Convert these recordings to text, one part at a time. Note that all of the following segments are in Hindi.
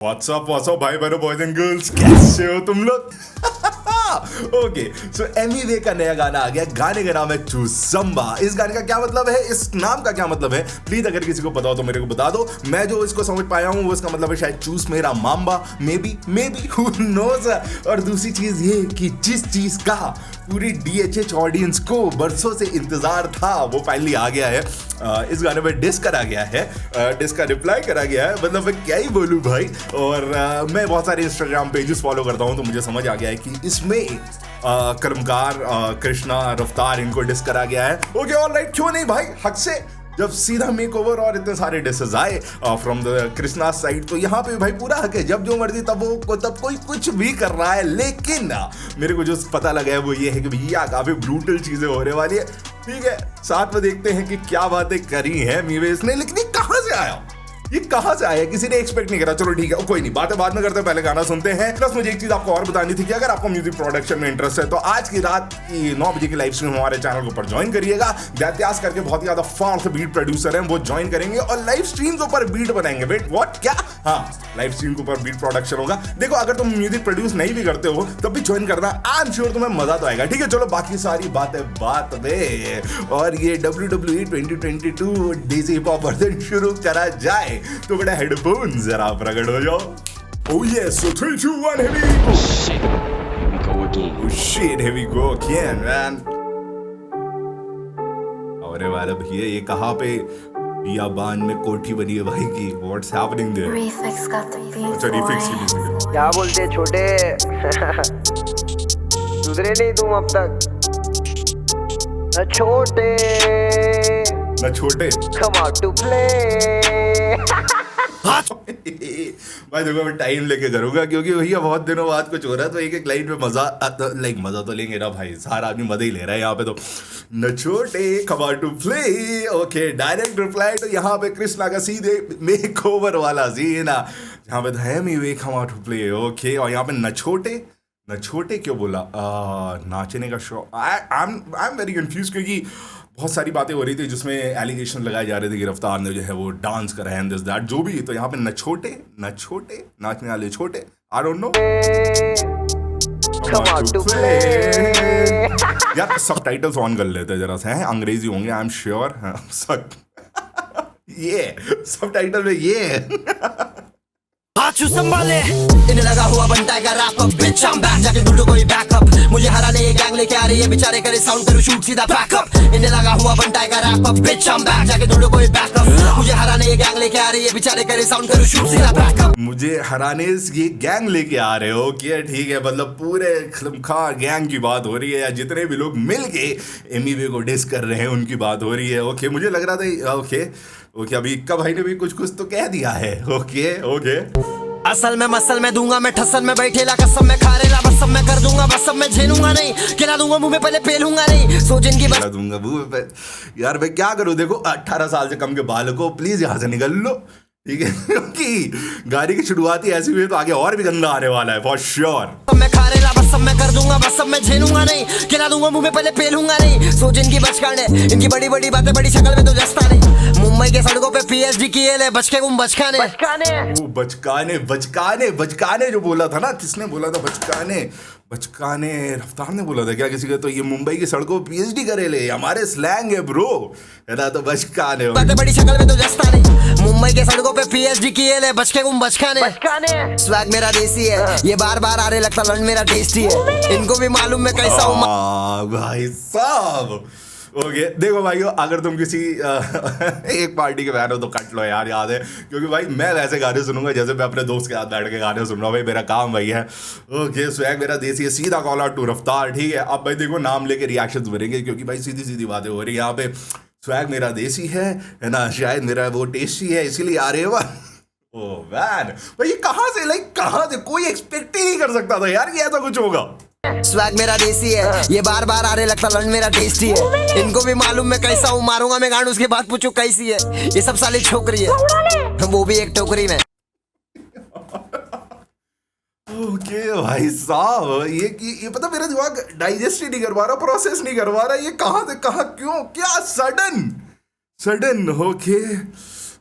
व्हाट्सअप भाई बहनों बॉयज एंड गर्ल्स, कैसे हो तुम लोग? ओके, सो एमी वे का नया गाना आ गया। गाने का नाम है चूसंबा। इस गाने का क्या मतलब है, इस नाम का क्या मतलब है, प्लीज अगर किसी को पता हो तो मेरे को बता दो। मैं जो इसको समझ पाया हूं वो इसका मतलब है शायद चूस मेरा mamba, maybe who knows. और दूसरी चीज ये कि जिस चीज का पूरी DHH ऑडियंस को बरसों से इंतजार था वो फाइनली आ गया है। इस गाने में डिस करा गया है, डिस का रिप्लाई करा गया है। मतलब मैं क्या ही बोलूं भाई। और मैं बहुत सारे इंस्टाग्राम पेजेस फॉलो करता हूं तो मुझे समझ आ गया है कि इसमें कर्मकार, कृष्णा, रफ्तार, इनको डिस करा गया है। ओके ऑलराइट, क्यों नहीं भाई, हक से। जब सीधा मेकओवर और इतने सारे डिसेस आए फ्रॉम द कृष्णा साइड तो यहाँ पे भाई पूरा हक है। जब जो मर्जी तब कोई कुछ भी कर रहा है। लेकिन मेरे को जो पता लगा है वो ये है कि भैया काफी ब्रूटल चीजें होने वाली है। ठीक है, साथ में देखते हैं कि क्या बातें करी है मीवेस ने। लेकिन ये कहां से आया, ये कहां से आया, किसी ने एक्सपेक्ट नहीं करा। चलो ठीक है, कोई नहीं, बातें बाद में करते हैं, पहले गाना सुनते हैं। प्लस मुझे एक चीज आपको और बतानी थी कि अगर आपको म्यूजिक प्रोडक्शन में इंटरेस्ट है तो आज की रात की 9 बजे की लाइव स्ट्रीम हमारे चैनल के ऊपर ज्वाइन करिएगा। दैत्यास करके बहुत ही ज्यादा फास्ट बीट प्रोड्यूसर हैं, वो ज्वाइन करेंगे और लाइव स्ट्रीम के ऊपर बीट बनाएंगे। वेट व्हाट, क्या? हाँ, लाइव स्ट्रीम के ऊपर बीट प्रोडक्शन होगा। देखो, अगर तुम म्यूजिक प्रोड्यूस नहीं भी करते हो तब भी ज्वाइन करना, आई एम श्योर तुम्हें मजा तो आएगा। ठीक है, चलो बाकी सारी बातें बात में। और ये WWE 2022 DJ hip hop version शुरू करा जाए तो बड़ा हेडफोन जरा प्रकट हो जाओ। Oh yes, so 3, 2, 1, here we go. Shit, here we go again. Oh shit, here we go again, man. अरे वाले भैया, ये कहाँ पे बियाबान में कोठी बनी है भाई की? What's happening there? Refix got the beat. अच्छा, रिफिक्स की म्यूजिक है। क्या बोलते छोटे? सुधरे नहीं तुम अब तक? न छोटे, ना छोटे। come out to play. भाई देखो, मैं टाइम लेके करूंगा क्योंकि भैया बहुत दिनों बाद कुछ हो रहा है तो एक लाइन में मजा मजा तो लेंगे ना भाई। सारा आदमी मजा ही ले रहा है यहाँ पे तो। न छोटे, come out to play। Okay, direct reply तो यहाँ पे कृष्णा का सीधे मेकओवर वाला सीन यहाँ पे था मी वे come out to play। Okay, और यहाँ पे न छोटे क्यों बोला? नाचने का show. I am very confuse क्योंकि बहुत सारी बातें हो रही थी जिसमें एलिगेशन लगाए जा रहे थे कि रफ्तार ने जो है वो डांस करा है, दिस दैट जो भी। तो यहाँ पे न छोटे नाचने वाले छोटे, I don't know. Come out to play. यार सबटाइटल्स ऑन कर लेते हैं जरा से, हैं अंग्रेजी होंगे आई एम श्योर। ये सबटाइटल में ये हाथ संभाले इन्हें लगा हुआ बनता है rap up, bitch I am back, जाके ढूंढो कोई बैकअप। मुझे हराने ये गैंग लेके आ रही है, बेचारे करे साउंड करो शूट सीधा बैकअप। इन्हें लगा हुआ बनता है rap up, bitch I am back, जाके ढूंढो कोई बैकअप। मुझे हराने ये गैंग लेके आ रही है, बेचारे करे साउंड करो शूट सीधा बैकअप। मुझे हराने ये गैंग लेके आ रहे हो क्या? ठीक है, मतलब पूरे खा गैंग की बात हो रही है या जितने भी लोग मिल के एमी वे को डिस कर रहे हैं उनकी बात हो रही है। ओके, मुझे लग रहा था ओके अभी इक्का भाई ने भी कुछ तो कह दिया है। ओके असल में मसल में दूंगा मैं, ठसल में बैठेला कसम में खा रेला, बस सब मैं कर दूंगा, बस सब मैं झेलूंगा नहीं, खिला दूंगा मुंह में, पहले पेलूंगा नहीं, सोच इनकी खिला दूंगा मुंह पे। यार मैं क्या करूं, देखो 18 साल से कम के बालकों प्लीज यहाँ से निकल लो। ठीक है, क्योंकि गाड़ी की शुरुआत ही ऐसी हुई तो आगे और भी गंदा आने वाला है फॉर श्योर। मैं खा रेला, बस सब मैं कर दूंगा, बस सब मैं झेलूंगा नहीं, खिला दूंगा मुंह में, पहले पेलूंगा नहीं, सोच इनकी बचकाने, इनकी बड़ी बड़ी बातें बड़ी शक्ल में तो जस्ता नहीं। मुंबई के सड़कों पे PhD किए ले बचके गुम बचकाने। बचकाने जो बोला था ना, किसने बोला था? बचकाने रफ्तार ने बोला था क्या किसी का? तो ये मुंबई की सड़कों पे PhD करे ले, हमारे स्लैंग है ब्रो, है ना? तो बचकाने बातें बड़ी शक्ल में तो जस्ता नहीं। मुंबई के सड़कों पे PhD किए ले बचके गुम बचकाने। स्वैग मेरा देसी है, ये बार बार आ रहे लगता लंड मेरा टेस्टी है, इनको भी मालूम मैं कैसा हूँ भाई साहब। ओके, देखो भाइयों, अगर तुम किसी एक पार्टी के फैन हो तो कट लो यार, याद है, क्योंकि भाई मैं वैसे गाने सुनूंगा जैसे मैं अपने दोस्त के साथ बैठ के गाने सुन रहा हूँ। भाई मेरा काम वही है। ओके, स्वैग मेरा देसी है, सीधा कॉल आउट टू रफ्तार। ठीक है, अब भाई देखो नाम लेके रिएक्शंस बनेंगे क्योंकि भाई सीधी सीधी बातें हो रही है यहाँ पे। स्वैग मेरा देसी है ना, शायद मेरा वो टेस्टी है इसीलिए आ रहे हो। ओ मैन, भाई ये कहाँ से कोई एक्सपेक्ट ही नहीं कर सकता था यार ये ऐसा कुछ होगा। स्वैग मेरा देसी है, ये बार बार आ रहे लगता लंड मेरा टेस्टी है, इनको भी मालूम मैं कैसा हूँ, मारूंगा मैं गांड उसके बाद पूछो कैसी है, ये सब साली छोकरी है, वो भी एक टोकरी में। ओके भाई साहब, ये पता मेरा दिमाग डाइजेस्ट ही नहीं कर पा रहा, प्रोसेस नहीं कर पा रहा। ये कहाँ से कहाँ क्यों, क्या सडन। ओके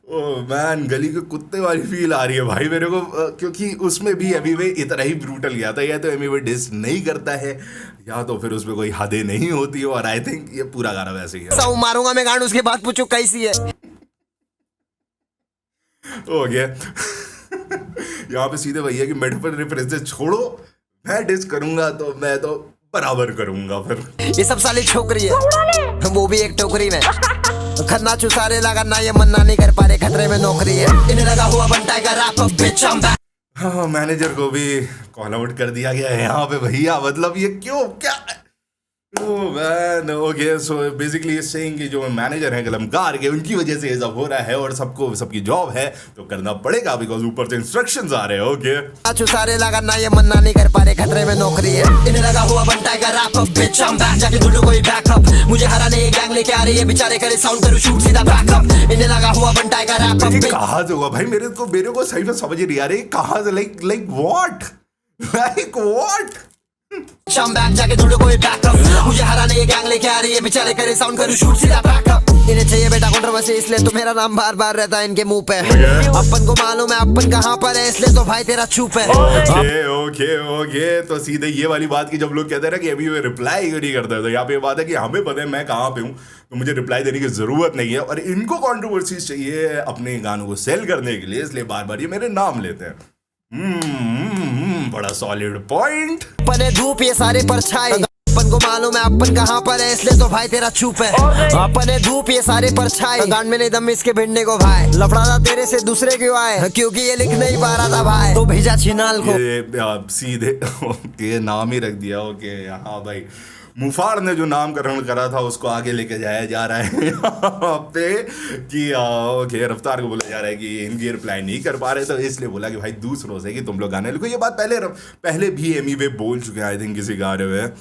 ओ मैन, गली के कुत्ते वाली फील आ रही है भाई मेरे को, क्योंकि उसमें भी एमीवे इतना ही ब्रूटल गया था। या तो एमीवे डिस नहीं करता है या तो फिर उसमें कोई हदें नहीं होती है, और आई थिंक ये पूरा गाना वैसे ही है। सौ मारूंगा मैं गांड, उसके बाद पूछो कैसी है। हो गया। यहाँ पे सीधे भैया की मेटाफर रेफरेंसेस छोड़ो, मैं डिस करूंगा तो मैं तो बराबर करूंगा फिर। ये सब साली छोकरी है, वो भी एक टोकरी में। खन्ना चुसारे लगा ना, ये मन्ना नहीं कर पा रहे, खतरे में नौकरी है। इन्हें लगा हुआ बनता है rap up bitch I am back. हाँ, मैनेजर को भी कॉल आउट कर दिया गया है यहाँ पे भैया, मतलब ये क्यों, क्या? Oh man, okay, so basically ये सेइंग कि जो मैनेजर हैं कलमकार के, उनकी वजह से ये सब हो रहा है, और सबको सबकी जॉब है तो करना पड़ेगा, बिकॉज ऊपर से इंस्ट्रक्शंस आ रहे हैं। ओके, सारे लगा ना, ये मन्ना नहीं कर पा रहे, खतरे में नौकरी है। इन्हें लगा हुआ बनता है rap up bitch I am back. जाके ढूंढो कोई बैकअप, मुझे हराने ये गैंग लेके आ रही है, बेचारे करे साउंड करो शूट सीधा बैकअप। इन्हें लगा हुआ बनता है रैप अप। कहाँ से हुआ भाई, मेरे को सही में समझ ही नहीं आ रही, कहाँ से, लाइक व्हाट शाम बैक, जाके ढूंढो कोई बैकअप, मुझे हराने ये गैंग लेके आ रही है, बेचारे करे साउंड करो शूट सीधा बैकअप। इन्हें चाहिए बेटा कंट्रोवर्सी, इसलिए तो मेरा नाम बार बार रहता है इनके मुंह पे। अपन को मालूम है अपन कहाँ पर है, इसलिए तो भाई तेरा चुप है। ओके, तो सीधे ये वाली बात की जब लोग कहते हैं ना कि अभी वो रिप्लाई नहीं करता है, तो यहाँ पे ये बात है कि हमें पता है मैं कहाँ पे हूँ, तो मुझे रिप्लाई देने की जरूरत नहीं है, और इनको कंट्रोवर्सीज चाहिए अपने गानों को सेल करने के लिए, इसलिए बार बार ये मेरे नाम लेते हैं। बड़ा सॉलिड पॉइंट। अपने धूप ये सारे परछाई, अपन को मालूम है अपन कहाँ पर है, इसलिए तो भाई तेरा चुप है। अपने धूप ये सारे परछाई, गांड में नहीं दम इसके भिड़ने को भाई। लफड़ा था तेरे से दूसरे क्यों आए, क्योंकि ये लिख नहीं पा रहा था भाई, तो भेजा छिनाल को। सीधे ओके, नाम ही रख दिया। ओके, हाँ भाई, मुफाड़ ने जो नामकरण करा था उसको आगे लेके जाया जा रहा है यहाँ पे कि ओके, रफ्तार को बोला जा रहा है कि इनकी रिप्लाई नहीं कर पा रहे, तो इसलिए बोला कि भाई दूसरों से कि तुम लोग गाने लिखो। ये बात पहले भी एमीवे बोल चुके हैं आई थिंक किसी गाने में।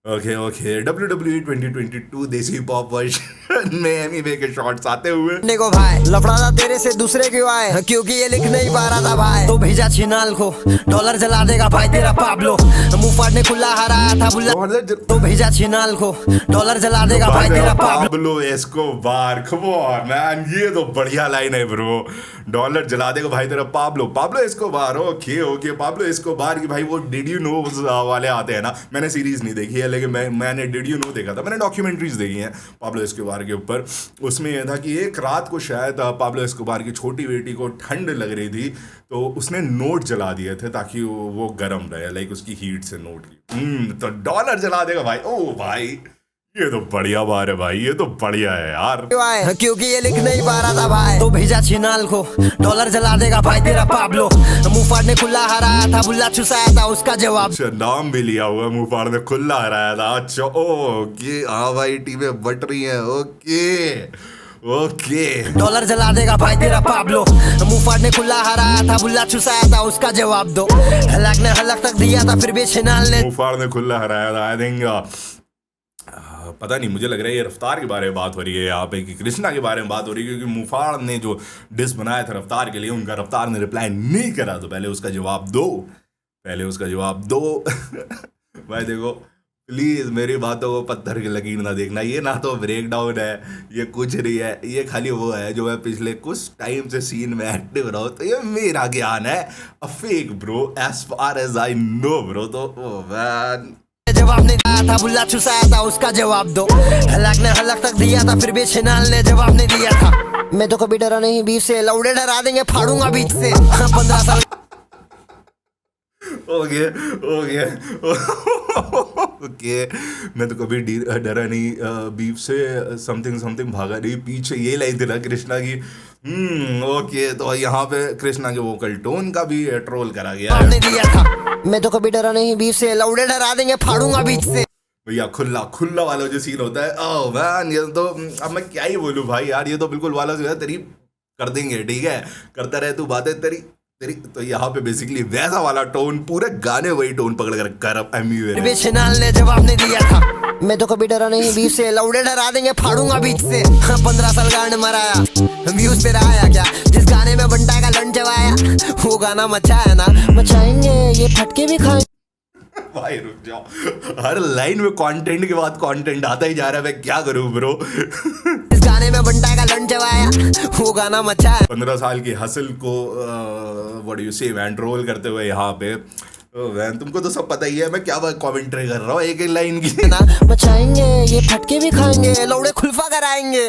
ओके, WWE 2022 देसी पॉप वर्जन में एमीवे के शॉट्स आते हुए। देखो भाई, लफड़ा था तेरे से दूसरे क्यों आए, क्योंकि ये लिख नहीं पा रहा था भाई, तो भेजा छिनाल को। डॉलर जला देगा भाई तेरा पाब्लो, मुंह फाड़ने खुला हराया था बुल्ला, तो भेजा छिनाल को। डॉलर जला देगा भाई तेरा Pablo Escobar. Come on man, ये तो बढ़िया लाइन है ब्रो। डॉलर जला देगा भाई तेरा Pablo Escobar. Okay, Pablo Escobar की भाई वो डिड यू नो वाले आते हैं ना, मैंने सीरीज नहीं देखी है, लेकिन मैंने डिड यू नो देखा था, मैंने डॉक्यूमेंट्रीज देखी हैं पाब्लो एस्कोबार के ऊपर। उसमें यह था कि एक रात को शायद पाब्लो एस्कोबार की छोटी बेटी को ठंड लग रही थी, तो उसने नोट जला दिए थे ताकि वो गर्म रहे, लाइक उसकी हीट से नोट की। तो डॉलर जला देगा भाई। ओ भाई, ये तो बढ़िया बात है भाई, ये तो बढ़िया है यार, क्योंकि ये लिख नहीं पा रहा था भाई, तो भेजा छिनाल को। डॉलर जला देगा भाई तेरा पाब्लो, मुंह फाड़ने खुला हराया था बुल्ला, चुसाया था उसका जवाब। अच्छा, नाम भी लिया हुआ, मुंह फाड़ने खुला हराया था। अच्छा, ओके, हाँ भाई, टीमें बट रही है। ओके, डॉलर जला देगा भाई तेरा पाब्लो, मुंह फाड़ने खुला हराया था बुल्ला, चुसाया था उसका जवाब दो। हलक ने हलक तक दिया था, फिर भी छिनाल ने मुंह फाड़ने खुला हराया था। आई थिंक पता नहीं, मुझे लग रहा है ये रफ्तार के बारे में बात हो रही है यहाँ पे, कि कृष्णा के बारे में बात हो रही है, क्योंकि मुफाड़ ने जो डिस बनाया था रफ्तार के लिए, उनका रफ्तार ने रिप्लाई नहीं करा, तो पहले उसका जवाब दो। भाई देखो, प्लीज़ मेरी बातों को पत्थर की लकीर ना देखना, ये ना तो ब्रेक डाउन है, ये कुछ नहीं है, ये खाली वो है जो मैं पिछले कुछ टाइम से सीन में एक्टिव रहा हूँ, तो ये मेरा ज्ञान है, a fake bro, as far as I know bro. तो ओ मैन, जवाब नहीं दिया था बुल्ला, चुसाया था उसका जवाब दो। हलक ने हलक तक दिया था, फिर भी छिनाल ने जवाब नहीं दिया था। मैं तो कभी डरा नहीं बीफ से, लौड़े डरा देंगे फाड़ूंगा बीच से। 15 साल ओके, मैं तो कभी डरा नहीं बीफ से, समथिंग भागा नहीं पीछे, ये लाइन थी ना कृष्णा की। ओके, तो यहाँ पे कृष्णा के वोकल टोन का भी ट्रोल करा गया है। दिया था, मैं तो कभी डरा नहीं बीफ से, लौड़े डरा देंगे फाड़ूंगा बीच से। भैया खुला वाला जो सीन होता है, ओह मैन, ये तो अब मैं क्या ही बोलूं भाई यार, ये तो बिल्कुल वाला जो है तेरी कर देंगे, ठीक है, करता रहे तू बातें तेरी। तो यहाँ पे बेसिकली वैसा वाला टोन, पूरे गाने वही टोन पकड़ कर छिनाल ने जवाब नहीं दिया था, मैं तो कभी डरा नहीं बीफ से, लौड़े डरा देंगे फाड़ूंगा बीच से। 15 साल गाने मराया, व्यूज तेरा आया क्या, जिस गाने में बंटा का लंच जवाया, वो गाना मचाया ना, मचाएंगे ये फटके भी खाएंगे। भाई रुक जाओ, हर लाइन में कंटेंट के बाद कंटेंट आता ही जा रहा है, मैं क्या करूं ब्रो। इस गाने में बंटाई का लंच चबाया, वो गाना मचाया। 15 साल की हसल को व्हाट डू यू से मैन ट्रोल करते हुए यहाँ पे। मैन तुमको तो सब पता ही है मैं क्या कमेंट्री कर रहा हूँ एक एक लाइन की। ना मचाएंगे ये फटके भी खाएंगे, लौड़े खुल्फा कराएंगे।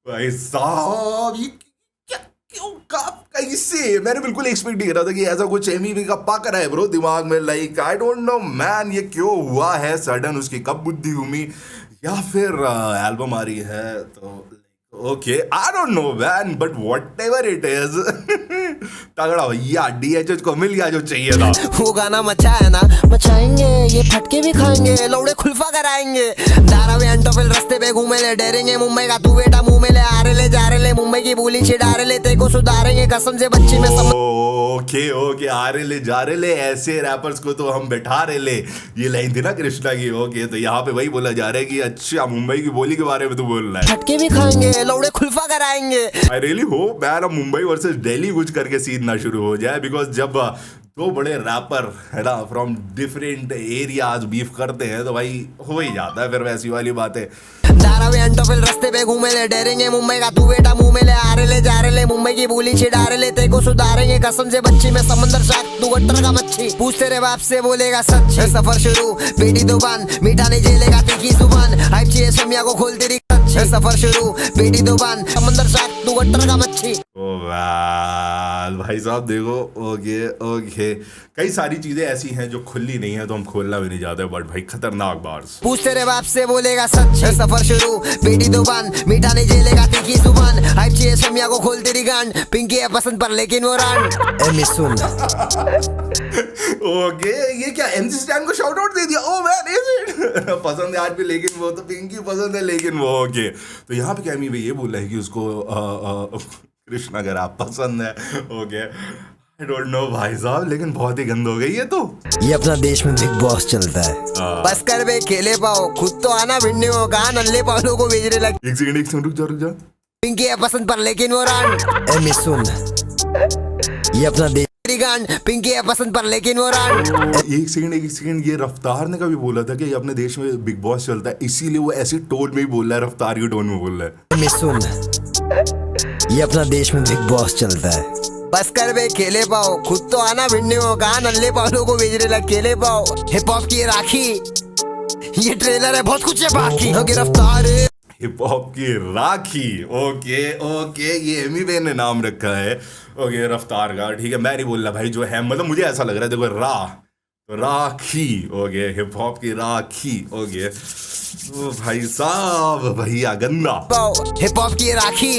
भाई साहब ये क्या क्यों कैसे मैंने बिल्कुल एक्सपेक्ट नहीं करा था कि ऐसा कुछ एमी का पक रहा है ब्रो दिमाग में। Like I don't no man ये क्यों हुआ है सडन, उसकी कब बुद्धि घूमी या फिर एल्बम आ रही है तो okay I don't no man but whatever it is तगड़ा भैया डीएचएच को मिल गया जो चाहिए था। वो गाना मचाया ना, मचाएंगे ये फटके भी खाएंगे, लौड़े खुल्फा कराएंगे। धारावी अंटोफिल रस्ते पे घूमे ले, डरेंगे मुंबई का तू बेटा मुंह में ले, आ रहे ले जा रहे ले, मुंबई की बोली छिड़ा रहे ले, ते को सुधारेंगे कसम से बच्ची में समझ। ओके ओके आ रहे ले जा रहे ले, ऐसे रैपर्स को तो हम बैठा रहे ले, ये लाइन थी ना कृष्णा की। ओके तो यहाँ पे वही बोला जा रहा है कि अच्छा मुंबई की बोली के बारे में तो बोल रहा है, फटके भी खाएंगे लौड़े खुल्फा कराएंगे। आई रियली होप मैन अब मुंबई वर्सेस दिल्ली कुछ करके सीन ना शुरू हो जाए, बिकॉज जब दो बड़े रैपर है ना फ्रॉम डिफरेंट एरियाज बीफ करते हैं तो भाई हो ही जाता है फिर वैसी वाली बातें। धारावी अंटोफिल रस्ते पे घूमे ले, डरेंगे मुंबई का तू बेटा मुंह में ले, आ रहे ले जा रहे ले, मुंबई की बोली छिड़ा रहे ले, ते को सुधारेंगे कसम से बच्ची में समंदर शाक तू गट्टर का मच्छी, पूछ तेरे बाप से बोलेगा सच। सफर शुरू बेटी तो बंद, मीठा नहीं झेलेगा तीखी जुबान, हाइप चाहिए समिया को खोल तेरी सफर शुरू बेटी तो बंद, समंदर शाक तू गट्टर का मच्छी। ओ वाह भाई साहब देखो ओके ओके कई सारी चीजें ऐसी हैं जो खुली नहीं है तो हम खोलना भी नहीं चाहते, बट भाई खतरनाक बार्स। पूछ तेरे बाप से बोलेगा सच, सफर शुरू बेटी तो बंद, मीठा नहीं झेलेगा तीखी जुबान, हाइप चाहिए समिया को खोल तेरी गांड, पिंकी है पसंद पर लेकिन वो रांड। एमी सुन ओके ये क्या एमसी स्टैन को शाउट आउट दे दिया। ओ मैन इज इट पसंद है आज भी लेकिन वो तो पिंकी पसंद है लेकिन वो ओके तो यहाँ पे क्या एमी भाई ये बोल रहा है कि उसको कृष्णा का रैप पसंद है। ओके आई डोंट नो भाई साहब लेकिन बहुत ही गंद हो गई है तो ये अपना देश में बिग बॉस चलता है। बस कर बे खेले पाओ, खुद तो आना भिड़ने हो, कहा नल्ले पालों को भेजने लगे। एक सेकंड रुक जा पिंकी है पसंद पर लेकिन वो रांड। एमी सुन ये अपना देश गांड, पिंकी है पसंद पर लेकिन वो रांड। एक सेकंड ये रफ्तार ने कभी बोला था कि ये अपने देश में बिग बॉस चलता है इसीलिए वो ऐसे टोन में ही बोल रहा है, रफ्तार के टोन में बोल रहा है। एमी सुन ये अपना देश में बिग बॉस चलता है। बस कर बे खेले पाओ, खुद तो आना भिड़ने हो, कहा नल्ले पालों को भेजने लग खेले पाओ। हिप हॉप की राखी ये ट्रेलर है बहुत कुछ है बाकी, गिरफ्तार हिप हॉप की राखी। ओके ओके ये एमी वे ने नाम रखा है ओके रफ्तार का, ठीक है मैं नहीं बोल रहा भाई जो है मतलब मुझे ऐसा लग रहा है देखो राखी ओके हिप हॉप की राखी ओके ओ भाई साहब भैया गंदा। हिप हॉप की राखी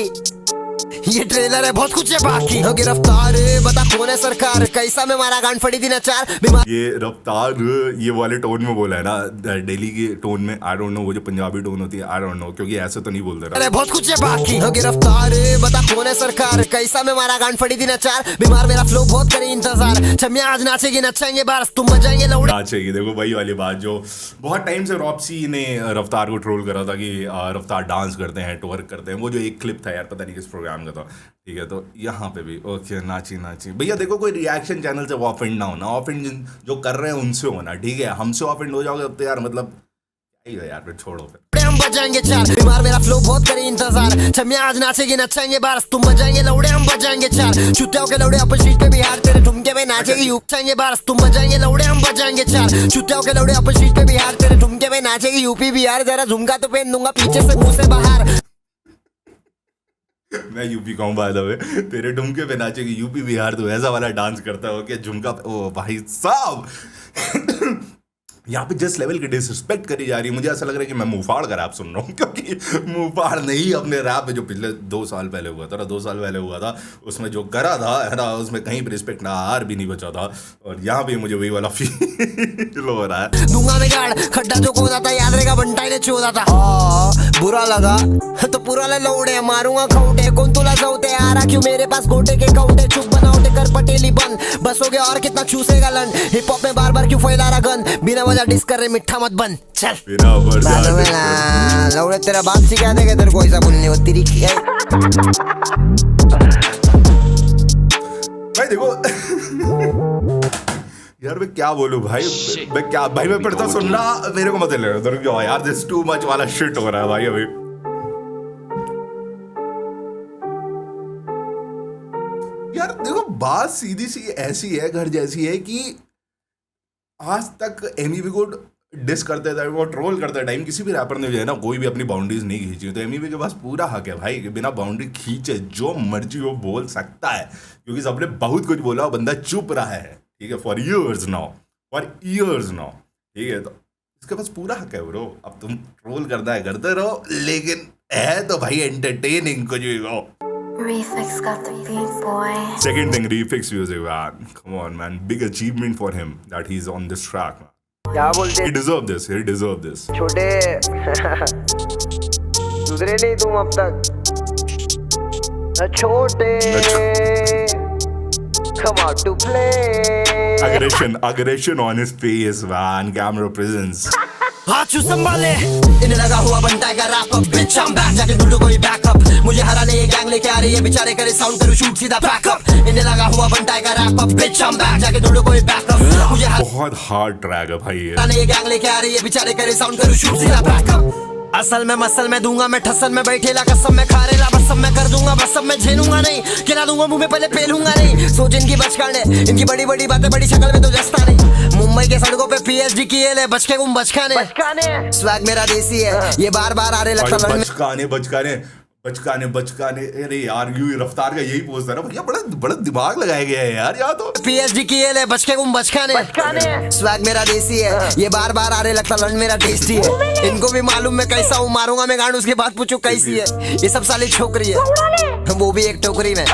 ये ट्रेलर है बहुत कुछ है बाकी, गिरफ्तार बता कौन है सरकार, कैसा में मारा गांड फड़ी दिन चार बीमार। ये रफ्तार ये वाले टोन में बोला है ना दिल्ली के टोन में, आई डोंट नो वो जो पंजाबी टोन होती है आई डोंट नो क्योंकि ऐसे तो नहीं बोलते रहा। बहुत कुछ है बाकी, गिरफ्तार बता कौन है सरकार, कैसा में मारा गांड फड़ी दिन चार बीमार, मेरा फ्लो बहुत करे इंतजार, छमिया आज नाचेगी नचाएंगे बारस तुम बजाएंगे लौड़े नाचेगी। देखो वही वाली बात जो बहुत टाइम से रॉप्सी ने रफ्तार को ट्रोल करा था कि रफ्तार डांस करते हैं ट्वर्क करते हैं, वो जो एक क्लिप था यार पता नहीं किस प्रोग्राम का था, ठीक है तो यहाँ पे भी ओके नाची भैया देखो कोई रिएक्शन चैनल से ऑफेंड ना होना, ऑफेंड जो कर रहे हैं उनसे होना, ठीक है हमसे ऑफेंड हो जाओगे तो यार मतलब क्या ही यार फिर छोड़ो फिर हम बजाएंगे चार बीमार, मेरा फ्लो बहुत करे इंतजार, छमिया आज नाचेगी नचाएंगे बारस तुम बजाएंगे लौड़े हम बजाएंगे चार, चुतियाओं के लौड़े अपन स्ट्रीट पे बिहार तेरे ठुमके पे नाचेगी यूपी चाहेंगे बारस तुम बजाएंगे लौड़े हम बजाएंगे चार, चुतियाओं के लौड़े अपन स्ट्रीट पे बिहार तेरे ठुमके पे नाचेगी यूपी बिहार, जरा झुमका तो पहन दूंगा पीछे से मुंह से बाहर। मैं यूपी कहूँ बाय द वे तेरे ठुमके पे नाचेगी यूपी बिहार तो ऐसा वाला डांस करता हो कि झुमका ओ भाई साहब यहाँ पे जिस लेवल की डिसरिस्पेक्ट करी जा रही है मुझे ऐसा लग रहा है कि मैं मुंहफाड़ का रैप सुन रहा हूँ, क्योंकि मुंहफाड़ नहीं अपने रैप में जो पिछले 2 साल पहले हुआ था ना 2 साल पहले हुआ था उसमें जो करा था है ना उसमें कहीं भी रिस्पेक्ट ना हार भी नहीं बचा था, और यहाँ पे मुझे वही वाला फील हो रहा है। दूंगा में गाड़ खड्डा जो खोदा था याद रहेगा बंटाई ने चोदा था, बुरा लगा तो पूरा ले लौड़े मारूंगा खौटे कौन तुला सौते आ रहा क्यों मेरे पास गोटे के कौटे चुप बनाओटे कर पटेली बंद बस हो गया और कितना चूसेगा लन, हिप हॉप में बार बार क्यों फैला रहा गन, बिना वजह डिस कर रहे मिठा मत बन चल लौड़े तेरा बाप सिखा देगा तेरे को ऐसा बोलने वो तेरी भाई देखो यार मैं क्या बोलूं भाई, मैं क्या भाई, मैं फिर तो सुनना मेरे को मत ले उधर क्यों यार, दिस टू मच वाला शिट हो रहा है भाई अभी। यार देखो बात सीधी सी ऐसी है, घर जैसी है कि आज तक एमईवी को डिस करते टाइम, वो ट्रोल करते टाइम किसी भी रैपर ने जो है ना कोई भी अपनी बाउंड्रीज नहीं खींची, तो एमईवी के पास पूरा हक है भाई कि बिना बाउंड्री खींचे जो मर्जी वो बोल सकता है, क्योंकि सबने बहुत कुछ बोला, बंदा चुप रहा है, ठीक है, फॉर इयर्स नाउ, ठीक है, तो इसके पास पूरा हक है ब्रो। अब तुम ट्रोल करना है करते रहो, लेकिन है तो भाई एंटरटेनिंग कुछ भी हो। Refix got the beat, boy. Second thing, Refix music, man. Come on, man. Big achievement for him that he's on this track, man. क्या बोलते He deserve this. He deserve this. छोटे सुधरे नहीं तुम अब तक न छोटे, come out to play. Aggression on his face, man. Camera presence. हाथ संभाले, इन्हें लगा हुआ बनता है rap up, bitch I am back, जाके ढूंढो कोई बैकअप, मुझे हराने ये गैंग लेके आ रही है, बेचारे करे साउंड करो शूट सीधा बैकअप, इन्हें लगा हुआ बनता है rap up, bitch I am back, जाके ढूंढो कोई बैकअप, मुझे बहुत हार्ड ट्रैक है भाई ये। हराने ये गैंग लेके आ रही है, बेचारे करे साउंड करो शूट सीधा बैकअप, असल में मसल में दूंगा मैं ठसन में बैठेला कसम में खा रेला बस सब मैं कर दूंगा, बस सब मैं झेलूंगा नहीं, खिला दूंगा मुंह में पहले पेलूंगा नहीं, सोच इनकी बचकाने, इनकी बड़ी बड़ी बातें बड़ी शक्ल में तो जस्ता नहीं, मुंबई के सड़कों पे पीएचडी किए ले बचके गुम बचकाने, स्वैग मेरा देसी है, ये बार बार आ रहे लगता बचकाने, अरे यार यू रफ्तार का यही पोस्ट है ना भैया, बड़ा दिमाग लगाया गया है यार, यहाँ तो पीएचडी किए ले बचके गुम बचकाने, स्वैग मेरा देसी है, ये बार बार आ रहे लगता लंड मेरा टेस्टी है, इनको भी मालूम मैं कैसा हूँ, मारूंगा मैं गांड उसके बाद पूछू कैसी है, ये सब साली छोकरी है, वो भी एक टोकरी में,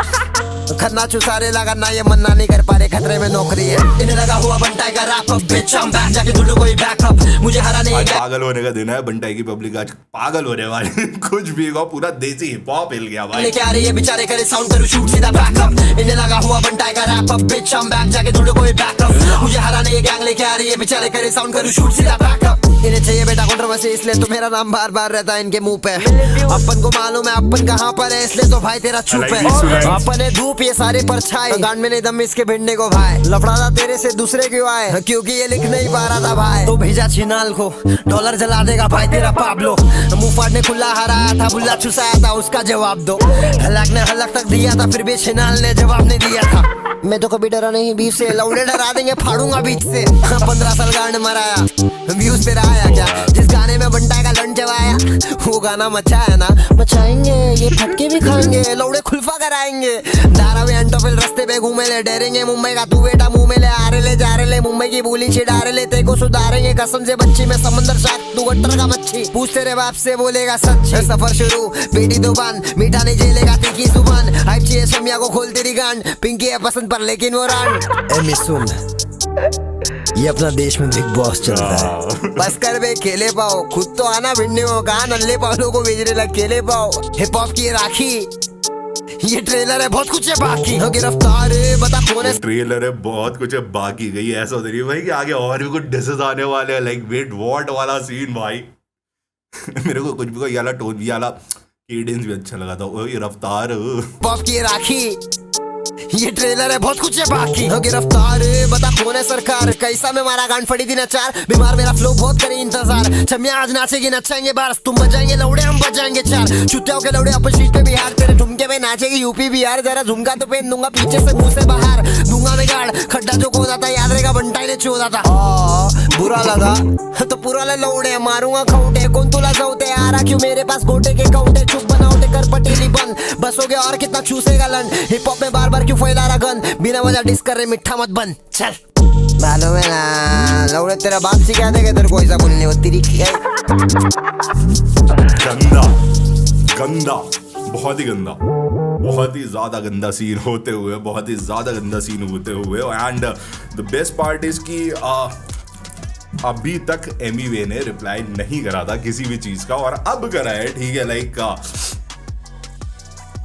खन्ना चुसारे लगा ना ये मन्ना नहीं कर पा रहे, खतरे में नौकरी है, इन्हें लगा हुआ बंटाई का rap up, bitch I am back, जाके ढूंढो कोई बैकअप, मुझे हराने ये पागल होने का दिन है, बंटाई की पब्लिक आज पागल होने वाली कुछ भी हो, पूरा देसी हिप हॉप हिल गया भाई, लेके आ रही है बेचारे करे साउंड करो शूट सीधा बैकअप, इन्हें लगा हुआ बंटाई का rap up, bitch I am back, जाके ढूंढो कोई बैकअप, मुझे हराने ये गैंग लेके आ रही है, बेचारे करे साउंड करो शूट सीधा बैकअप, इन्हें चाहिए बेटा कंट्रोवर्सी इसलिए तो मेरा नाम बार बार रहता है इनके मुंह पे, अपन को मालूम है अपन कहाँ पर है, इसलिए तो भाई तेरा चुप है, अपन है धूप ये सारे परछाई, गांड में नहीं दम इसके भिड़ने को भाई, लफड़ा था तेरे से दूसरे क्यों आए, क्योंकि ये लिख नहीं पा रहा था भाई, तो भेजा छिनाल को, डॉलर जला देगा भाई तेरा पाब्लो, मुंह फाड़ने खुला हराया था, बुल्ला चुसाया था उसका जवाब दो, हलक ने हलक तक दिया था फिर भी छिनाल ने जवाब नहीं दिया था, मैं तो कभी डरा नहीं बीफ से, लौड़े डरा देंगे फाड़ूंगा बीच से, 15 साल गांड मराया, व्यूज पे आया क्या, जिस गाने में बंटा का लंच जवाया, वो गाना मचाया ना, मचाएंगे ये फटके भी खाएंगे, लौड़े खुलफा कराएंगे, धारावी एंटोफिल रस्ते पे घूमे ले, डरेंगे मुंबई का तू बेटा मुंह में ले, आ रहे ले जा रहे ले, मुंबई की बोली छिड़ा रहे ले, तेरे को सुधारेंगे कसम से बच्ची में समंदर शाक तू गट्टर का मच्छी, पूछ तेरे बाप से बोलेगा सच, सफर शुरू बेटी दुबान, मीठा नहीं झेलेगा तीखी जुबान, हाइप चाहिए समिया को खोल तेरी गांड, पिंकी है पसंद पर लेकिन वो रान, एमी सुन ये अपना देश में बिग बॉस चलता है, बस कर बे खेले पाओ, खुद तो आना भिड़ने को कहा, नल्ले पालों को भेजने लग खेले पाओ, हिप हॉप की राखी, ये ट्रेलर है बहुत कुछ है बाकी, गिरफ्तार है बता कौन है, ट्रेलर है बहुत कुछ है बाकी, गई ऐसा होता नहीं भाई कि आगे और भी कुछ डिसेस आने वाले हैं, लाइक वेट व्हाट वाला सीन भाई मेरे को कुछ भी कोई वाला टोन भी वाला केडेंस भी अच्छा लगा था, ओए रफ्तार पॉप की राखी, ये ट्रेलर है बहुत कुछ है बाकी, गिरफ्तार है बता कौन है सरकार, कैसा में मारा गांड फड़ी दिन चार, बीमार मेरा फ्लो बहुत करे इंतजार, चमिया आज नाचेगी नचाएंगे बार, तुम बजाएंगे लौड़े हम बजाएंगे चार, चुतियाओं के लौड़े अपन सीट पे बिहार, तेरे ठुमके में नाचेगी यूपी बिहार, जरा झुमका तो पहन दूंगा पीछे से मुंह से बाहर, दूंगा मैं गाड़ खड्डा जो खोदा था, याद रहेगा बंटाई ने चोदा था, बुरा लगा तो पूरा लौड़े मारूंगा खौटे, कौन तुला जाऊते आ रहा क्यों मेरे पास गोटे के कौटे, चुप बनाओटे कर पटेली बंद, बस हो गया और कितना चूसेगा लन, हिप हॉप में बार बार क्यों फैला रहा गन, बिना वजह डिस कर रहे मिठा मत बन, चल मालूम है ना लौड़े तेरा बाप सिखा देगा तेरे को ऐसा बोलने वो तेरी गंदा बहुत ही गंदा, बहुत ही ज्यादा गंदा सीन होते हुए, बहुत ही ज्यादा गंदा सीन होते हुए, and the best part is की अभी तक एमीवे ने रिप्लाई नहीं करा था किसी भी चीज का, और अब करा है, ठीक है, लाइक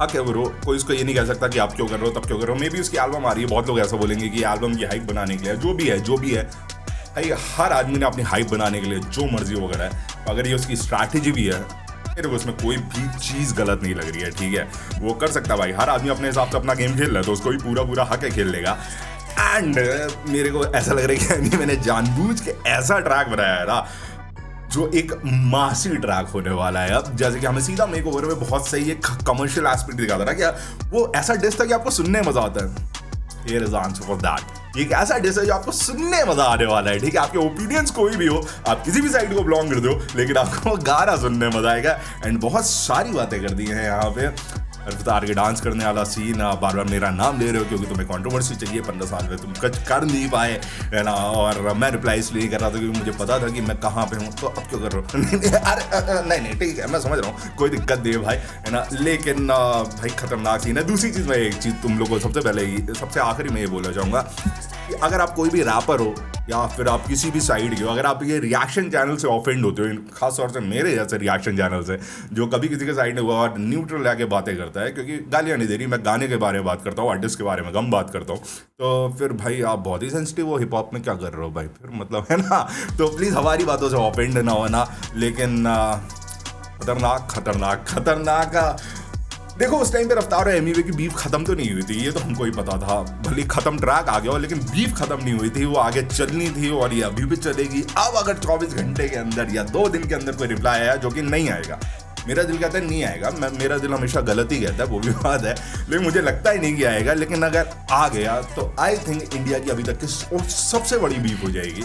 क्या ब्रो, कोई इसको ये नहीं कह सकता कि आप क्यों कर रहे हो तब क्यों कर रहे हो, मे बी उसकी एल्बम आ रही है, बहुत लोग ऐसा बोलेंगे कि एल्बम की हाइप बनाने के लिए, जो भी है भाई, हर आदमी ने अपनी हाइप बनाने के लिए जो मर्जी वो करा है, अगर ये उसकी स्ट्रैटेजी भी है फिर उसमें कोई भी चीज़ गलत नहीं लग रही है, ठीक है, वो कर सकता है भाई, हर आदमी अपने हिसाब से अपना गेम खेल रहा है, तो उसको भी पूरा हक है खेल लेगा, एंड मेरे को ऐसा लग रहा है कि एमी मैंने जानबूझ के ऐसा ट्रैक बनाया है ना जो एक मासी ट्रैक होने वाला है। अब जैसे कि हमें सीधा मेक ओवर में बहुत सही एक कमर्शियल एस्पेक्ट दिखाता था कि वो ऐसा डिस था कि आपको सुनने में मजा आता है। Here is the answer for that। एक ऐसा डिस है जो आपको सुनने में मजा आने वाला है, ठीक है। आपके ओपिनियंस कोई भी हो, आप किसी भी साइड को बिलोंग कर दो, लेकिन आपको गाना सुनने में मजा आएगा। एंड बहुत सारी बातें कर दी हैं यहाँ पे। रफ्तार के डांस करने वाला सीन, बार बार मेरा नाम ले रहे हो क्योंकि तुम्हें कंट्रोवर्सी चाहिए, 15 साल में तुम कुछ कर नहीं पाए, है ना। और मैं रिप्लाई इसलिए कर रहा था क्योंकि मुझे पता था कि मैं कहाँ पे हूँ, तो अब क्यों कर रहा हूँ। अरे नहीं ठीक है, मैं समझ रहा हूँ, कोई दिक्कत नहीं है भाई, है ना। लेकिन भाई खतरनाक सीन है। दूसरी चीज़, मैं एक चीज़ तुम लोगों को सबसे आखिरी में ये बोलना चाहूँगा कि अगर आप कोई भी रैपर हो या फिर आप किसी भी साइड के हो, अगर आप ये रिएक्शन चैनल से ऑफेंड होते हो, खास तौर से मेरे जैसे रिएक्शन चैनल से जो कभी किसी के साइड में हुआ और न्यूट्रल लाके बातें करता है, क्योंकि गालियाँ नहीं दे रही, मैं गाने के बारे में बात करता हूँ, आर्टिस्ट के बारे में कम बात करता हूँ, तो फिर भाई आप बहुत ही सेंसिटिव हो, हिप हॉप में क्या कर रहे हो भाई, फिर मतलब, है ना। तो प्लीज़ हमारी बातों से ऑफेंड ना होना। लेकिन खतरनाक खतरनाक खतरनाक देखो, उस टाइम पे रफ्तार और एमी वे की बीफ खत्म तो नहीं हुई थी, ये तो हमको ही पता था। भले खत्म ट्रैक आ गया हो, लेकिन बीफ खत्म नहीं हुई थी, वो आगे चलनी थी और ये अभी भी चलेगी। अब अगर 24 घंटे के अंदर या 2 दिन के अंदर कोई रिप्लाई आया, जो कि नहीं आएगा, मेरा दिल कहता है नहीं आएगा, मेरा दिल हमेशा गलत ही कहता है, वो भी बात है, लेकिन मुझे लगता ही नहीं कि आएगा। लेकिन अगर आ गया तो आई थिंक इंडिया की अभी तक की सबसे बड़ी बीफ हो जाएगी।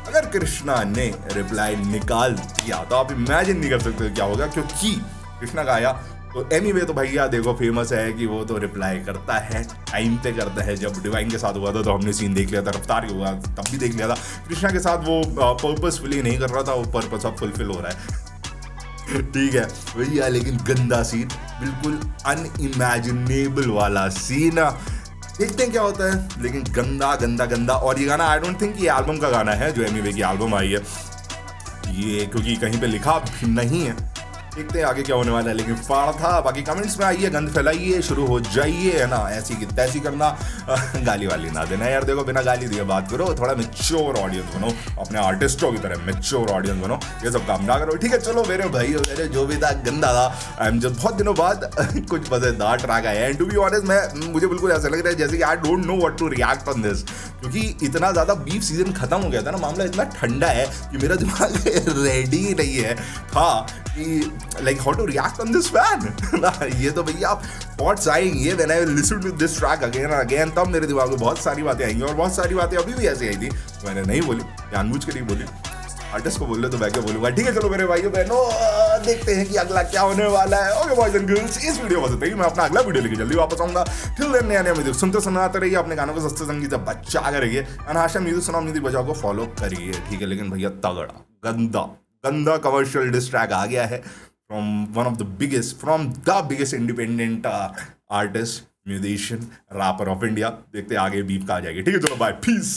अगर कृष्णा ने रिप्लाई निकाल दिया तो आप इमेजिन नहीं कर सकते क्या होगा, क्योंकि कृष्णा का आया तो एनीवे तो भैया देखो फेमस है कि वो तो रिप्लाई करता है, टाइम पे करता है। जब डिवाइन के साथ हुआ था तो हमने सीन देख लिया था, रफ्तार के हुआ तब भी देख लिया था। कृष्णा के साथ वो पर्पसफुली नहीं कर रहा था, वो पर्पस अब फुलफिल हो रहा है। ठीक है भैया, लेकिन गंदा सीन, बिल्कुल अनइमेजिनेबल वाला सीन। देखते हैं क्या होता है, लेकिन गंदा गंदा गंदा। और ये गाना आई डोंट थिंक ये एल्बम का गाना है, जो एमी वे की एल्बम आई है ये, क्योंकि कहीं पे लिखा भी नहीं है। देखते हैं आगे क्या होने वाला है, लेकिन फाड़ था। बाकी कमेंट्स में आइए, गंद फैलाइए, शुरू हो जाइए, है ना। ऐसी की तैसी करना, गाली वाली ना देना यार। देखो बिना गाली दिए बात करो, थोड़ा मैच्योर ऑडियंस बनो, अपने आर्टिस्टों की तरह मैच्योर ऑडियंस बनो, ये सब काम ना करो, ठीक है। चलो मेरे भाई मेरे जो भी था गंदा था, आई एम जस्ट बहुत दिनों बाद कुछ मजेदार ट्रैक आया है। एंड टू बी ऑनेस्ट मुझे बिल्कुल ऐसा लग रहा है जैसे कि I don't know what to react on this, क्योंकि इतना ज़्यादा बीफ सीजन खत्म हो गया था ना, मामला इतना ठंडा है कि मेरा दिमाग रेडी ही नहीं है था कि like how to react on this fan। ये तो भैया आप थॉट्स आएंगे when I listen to this track again and again, तब मेरे दिमाग में बहुत सारी बातें आएंगी। और बहुत सारी बातें अभी भी ऐसी आई थी, मैंने नहीं बोली, जानबूझ के नहीं बोली, आर्टिस्ट को बोल ले तो मैं क्या बोलूंगा। ठीक है चलो मेरे भाइयों बहनों, देखते हैं कि अगला क्या होने वाला है। ओके बॉयज एंड गर्ल्स, इस वीडियो में बताइए, मैं अपना अगला वीडियो लेके जल्दी वापस आऊंगा। टिल देन नया नया म्यूजिक सुनते सुनाते रहिए, अपने गानों को सस्ते संगीत से बचा कर रहिए। अनहाशा म्यूजिक सुनाओ, म्यूजिक बजाओ को फॉलो करिए, ठीक है। लेकिन भैया तगड़ा गंदा गंदा कमर्शियल डिस ट्रैक आ गया है from the biggest independent artist, musician, rapper of India। देखते आगे बीफ का आ जाएगी, ठीक है। चलो बाय, पीस।